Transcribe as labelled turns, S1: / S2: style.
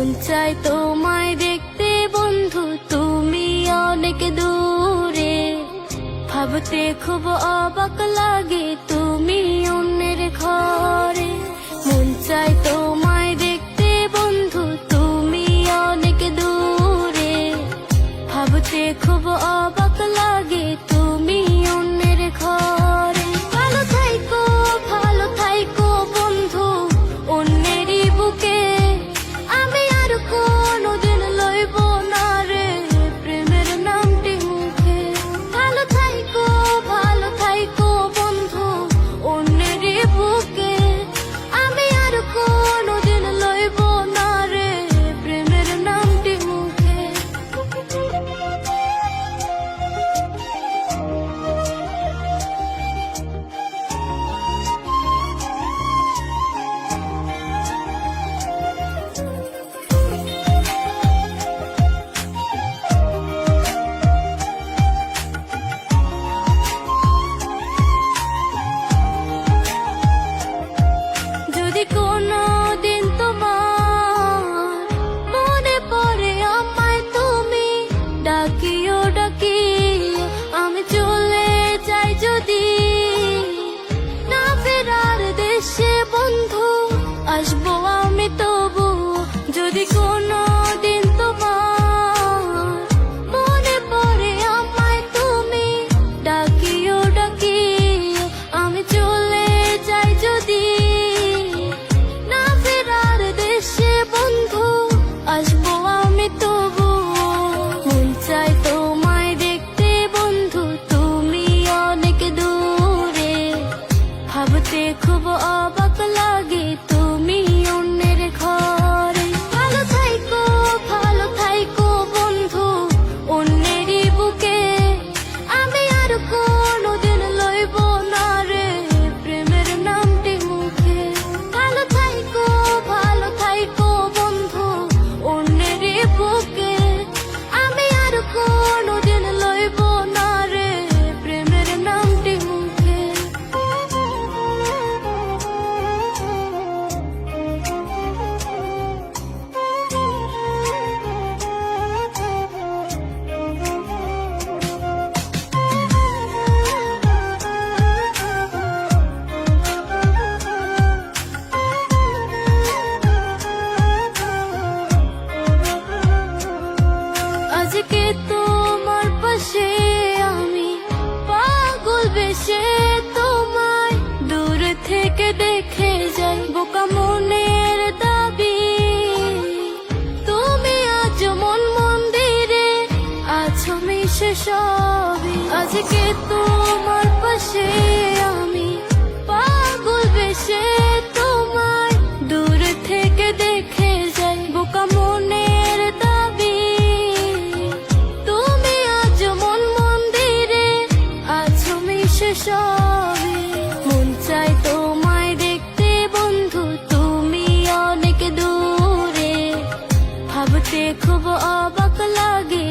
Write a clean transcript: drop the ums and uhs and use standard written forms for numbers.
S1: মন চায় তোমায় দেখতে বন্ধু, তুমি অনেক দূরে। ভাবতে খুব অবাক লাগে তুমি অন্যের ঘরে। মন চায় তোমায় দেখতে বন্ধু, তুমি অনেক দূরে। ভাবতে খুব অবাক লাগে তুমি অন্যের ঘরে। ভালো থাইকো বন্ধু অন্যেরই বুকে। আমি আর কোনোদিন লইব না রে প্রেমের নামটি মুখে। ভালো থাইকো বন্ধু অন্যেরই বুকে। আমি আর কোনোদিন লইব না রে প্রেমের নামটি মুখে। যদি কোনোদিন তোমার মনে পড়ে আমায়, তুমি ডাকিও আমি চলে যাই যদি। না ফেরার দেশে বন্ধু আসবো আমি তবু। যদি কোনোদিন তোমার মনে পড়ে আমায়, তুমি ডাকিও আমি চলে যাই যদি। না ফেরার দেশে বন্ধু আসবো আমি তবু। মন চায় তোমায় দেখতে বন্ধু, তুমি অনেক দূরে। ভাবতে খুব অবাক লাগে তুমি অন্যের ঘরে। ভালো থাইকো বন্ধু অন্যেরই বুকে। আমি আর কোনোদিন লইব না রে প্রেমের নামটি মুখে। ভালো থাইকো বন্ধু অন্যেরই বুকে। আমি আর কোনোদিন লইব না রে প্রেমের নামটি মুখে। আজকে তোমার পাশে আমি পাগল বেশে তোমায় দূর থেকে দেখে যাই। বোকা মনের দাবি তুমি আজ মন মন্দিরে আছো মিশে সবই। আজকে তোমার পাশে আমি পাগল বেশে তোমায় দূর থেকে দেখে যাই। বোকা মনের দাবি তুমি আজ মন মন্দিরে আছো মিশে সবই। মন চায় তোমায় দেখতে বন্ধু, তুমি অনেক দূরে। ভাবতে খুব অবাক লাগে